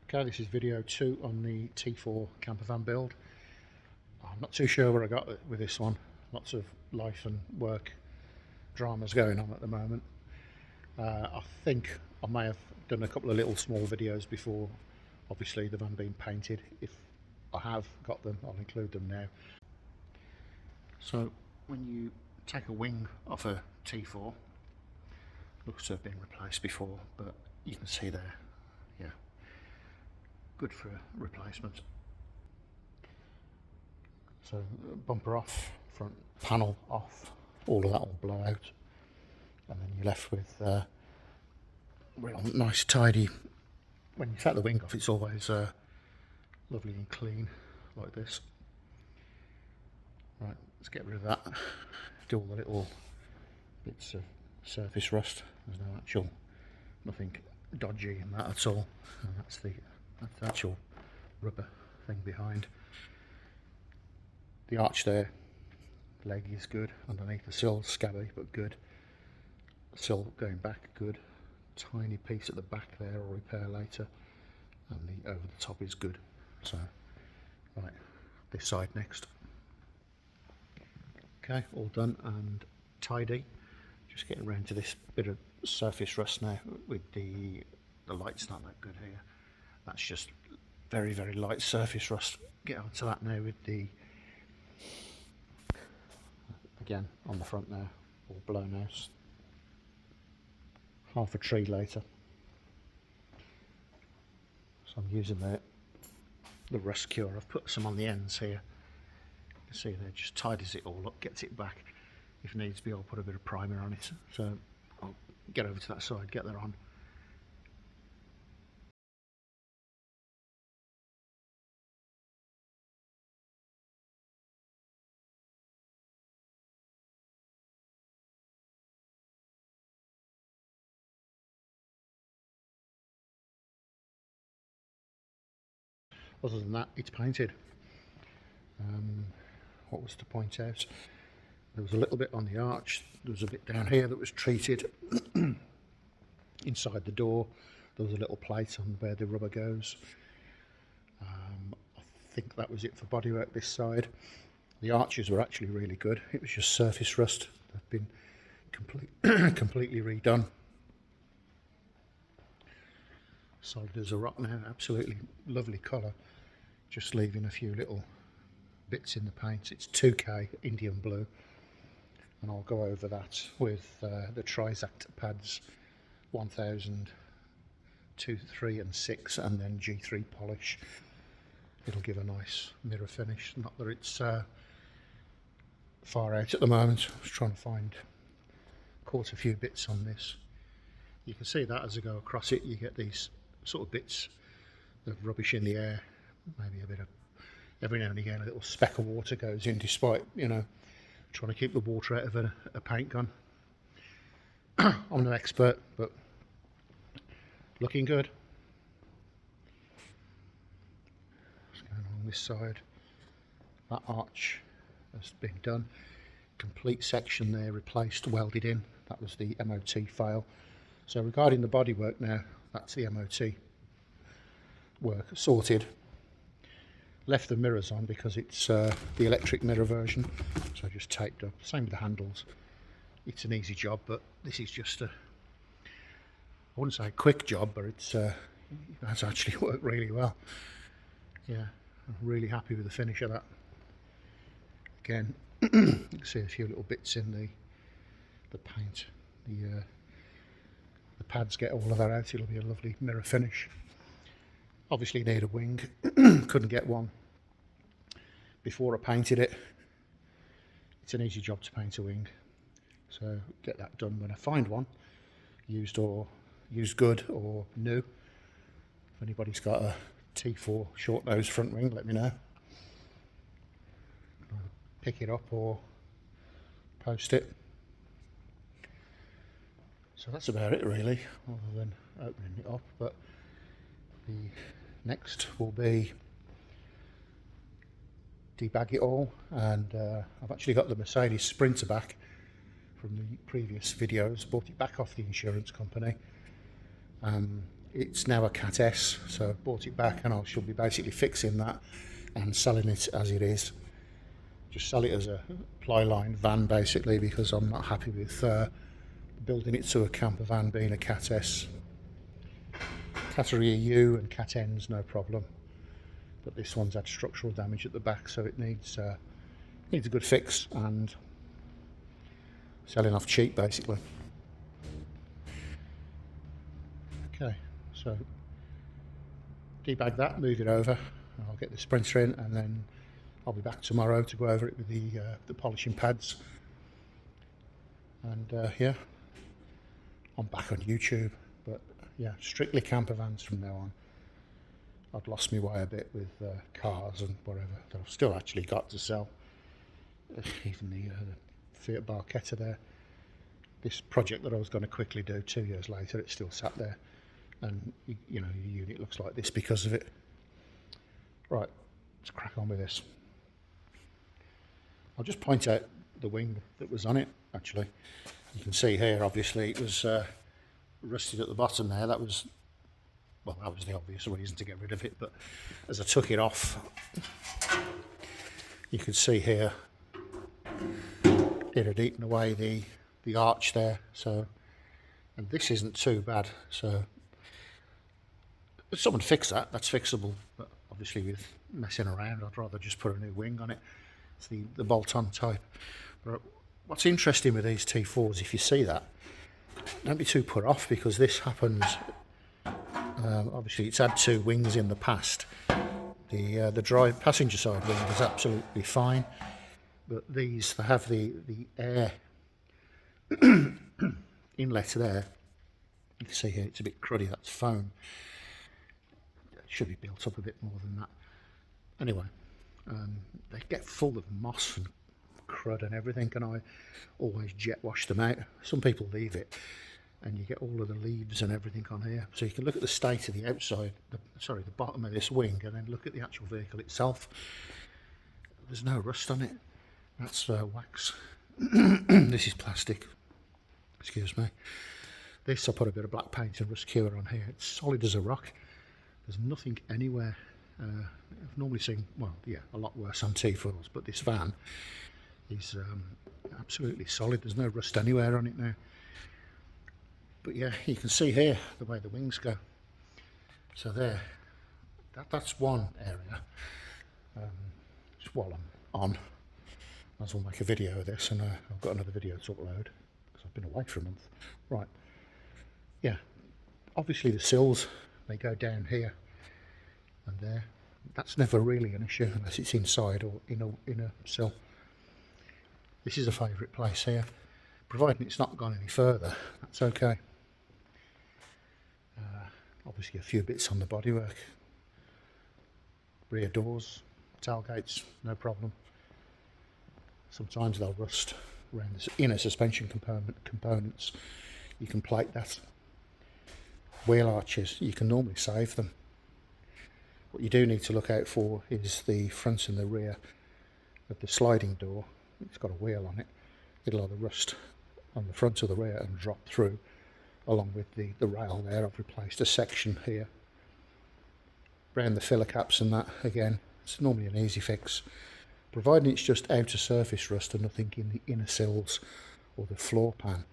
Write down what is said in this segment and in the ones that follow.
Okay, this is video 2 on the T4 campervan build. I'm not too sure where I got with this one. Lots of life and work dramas going on at the moment. I think I may have done a couple of little small videos before, obviously the van being painted. If I have got them, I'll include them now. So when you take a wing off a T4, looks to have been replaced before, but you can see there, yeah, good for a replacement. So bumper off, front panel off, all of that will blow out, and then you're left with real nice tidy. When you take the wing off, it's always lovely and clean like this. Right, let's get rid of that. Do all the little bits of surface rust. There's nothing dodgy in that at all. And that's the actual rubber thing behind. The arch there, leg is good. Underneath the sill, scabby but good. Sill going back, good. Tiny piece at the back there, I'll repair later. And the over the top is good. So, right, this side next. Okay, all done and tidy. Just getting around to this bit of surface rust now. With the light's not that good here. That's just very, very light surface rust. Get onto that now with the, again on the front now, all blown out. Half a tree later. So I'm using the rust cure. I've put some on the ends here. You can see there, just tidies it all up, gets it back. If needs be, I'll put a bit of primer on it. So I'll get over to that side, get that on. Other than that, it's painted. What was to point out? There was a little bit on the arch. There was a bit down here that was treated. Inside the door, there was a little plate on where the rubber goes. I think that was it for bodywork this side. The arches were actually really good. It was just surface rust. They've been completely redone. Solid as a rock now. Absolutely lovely colour. Just leaving a few little bits in the paint. It's 2K Indian blue, and I'll go over that with the Trizact pads 1000, 2, 3 and 6, and then G3 polish. It'll give a nice mirror finish. Not that it's far out at the moment. I was trying to caught a few bits on this. You can see that as I go across it, you get these sort of bits of rubbish in the air. Maybe a bit of, every now and again, a little speck of water goes in, despite, you know, trying to keep the water out of a paint gun. I'm no expert, but looking good. Just going along this side. That arch has been done. Complete section there replaced, welded in. That was the MOT fail. So regarding the bodywork now, that's the MOT work sorted. Left the mirrors on because it's the electric mirror version, so I just taped up. Same with the handles. It's an easy job, but this is just I wouldn't say a quick job, but it's actually worked really well. Yeah, I'm really happy with the finish of that. Again, you can see a few little bits in the paint. The pads get all of that out. It'll be a lovely mirror finish. Obviously need a wing. Couldn't get one before I painted it. It's an easy job to paint a wing, so get that done when I find one, used good or new. If anybody's got a T4 short nose front wing, let me know. I'll pick it up or post it. So that's about it really, other than opening it up. But the next will be debag it all, and I've actually got the Mercedes Sprinter back from the previous videos. Bought it back off the insurance company. it's now a Cat S, so I bought it back and I shall be basically fixing that and selling it as it is. Just sell it as a ply line van basically, because I'm not happy with building it to a camper van being a Cat S. Category U and Cat N's no problem, but this one's had structural damage at the back, so it needs a good fix and selling off cheap basically. Okay, so debag that, move it over, I'll get the sprinter in, and then I'll be back tomorrow to go over it with the polishing pads. And yeah, I'm back on YouTube, but yeah, strictly camper vans from now on. I'd lost my way a bit with cars and whatever that I've still actually got to sell. Even the Fiat Barchetta there. This project that I was going to quickly do 2 years later, it's still sat there, and you know, your unit looks like this because of it. Right, let's crack on with this. I'll just point out the wing that was on it. Actually, you can see here, obviously it was rusted at the bottom there. That was the obvious reason to get rid of it, but as I took it off, you can see here it had eaten away the arch there. So, and this isn't too bad, so if someone fix that, that's fixable, but obviously with messing around, I'd rather just put a new wing on it. It's the bolt-on type. But what's interesting with these T4s, if you see that, don't be too put off, because this happens. Obviously, it's had two wings in the past. The drive passenger side wing is absolutely fine, but these, they have the air inlet there. You can see here it's a bit cruddy. That's foam. It should be built up a bit more than that. Anyway, they get full of moss and crud and everything, and I always jet wash them out. Some people leave it, and you get all of the leaves and everything on here. So you can look at the state of the outside, the bottom of this wing, and then look at the actual vehicle itself. There's no rust on it. That's wax. This is plastic. Excuse me. This, I put a bit of black paint and rust cure on here. It's solid as a rock. There's nothing anywhere. I've normally seen, well, yeah, a lot worse on T4s, but this van is absolutely solid. There's no rust anywhere on it now. But yeah, you can see here the way the wings go. So there, that's one area. Just while I'm on, I might as well make a video of this, and I've got another video to upload because I've been away for a month. Right, yeah, obviously the sills, they go down here and there. That's never really an issue unless it's inside or in a sill. This is a favourite place here, providing it's not gone any further. That's okay. Obviously a few bits on the bodywork, rear doors, tailgates, no problem. Sometimes they'll rust around the inner suspension components. You can plate that. Wheel arches, you can normally save them. What you do need to look out for is the front and the rear of the sliding door. It's got a wheel on it. It'll either rust on the front or the rear and drop through, along with the rail there. I've replaced a section here. Around the filler caps and that, again, it's normally an easy fix, providing it's just outer surface rust and nothing in the inner sills or the floor pan.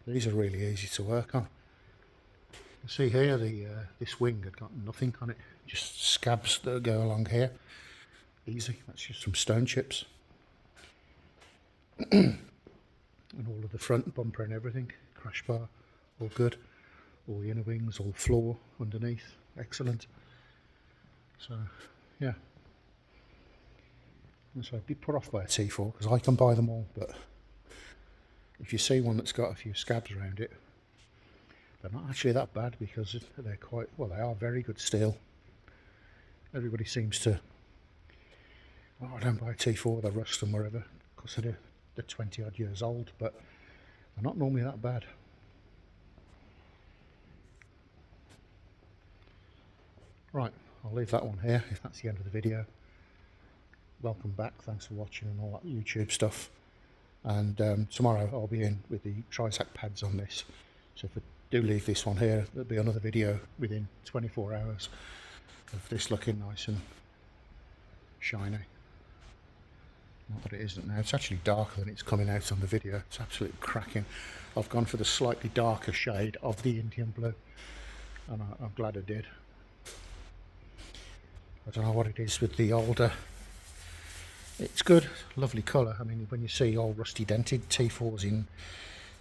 These are really easy to work on. You see here, this wing had got nothing on it, just scabs that go along here. Easy, that's just some stone chips. And all of the front bumper and everything, crash bar, all good. All the inner wings, all the floor underneath, excellent. So, yeah. And so I'd be put off by a T4 because I can buy them all, but if you see one that's got a few scabs around it, they're not actually that bad because they're quite, well, they are very good steel. Everybody seems to, oh, I don't buy a T4, they rust and wherever, because they're 20 odd years old, but they're not normally that bad. Right, I'll leave that one here if that's the end of the video. Welcome back, thanks for watching and all that YouTube stuff. And tomorrow I'll be in with the tri-sack pads on this. So for do leave this one here. There'll be another video within 24 hours of this looking nice and shiny. Not that it isn't now. It's actually darker than it's coming out on the video. It's absolutely cracking. I've gone for the slightly darker shade of the Indian blue, and I'm glad I did. I don't know what it is with the older. It's good, lovely colour. I mean, when you see old rusty dented T4s in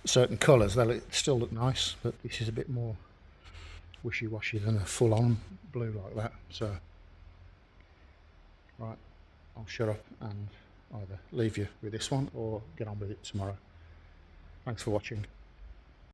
certain colours, they'll still look nice, but this is a bit more wishy-washy than a full-on blue like that. So, right, I'll shut up and either leave you with this one or get on with it tomorrow. Thanks for watching.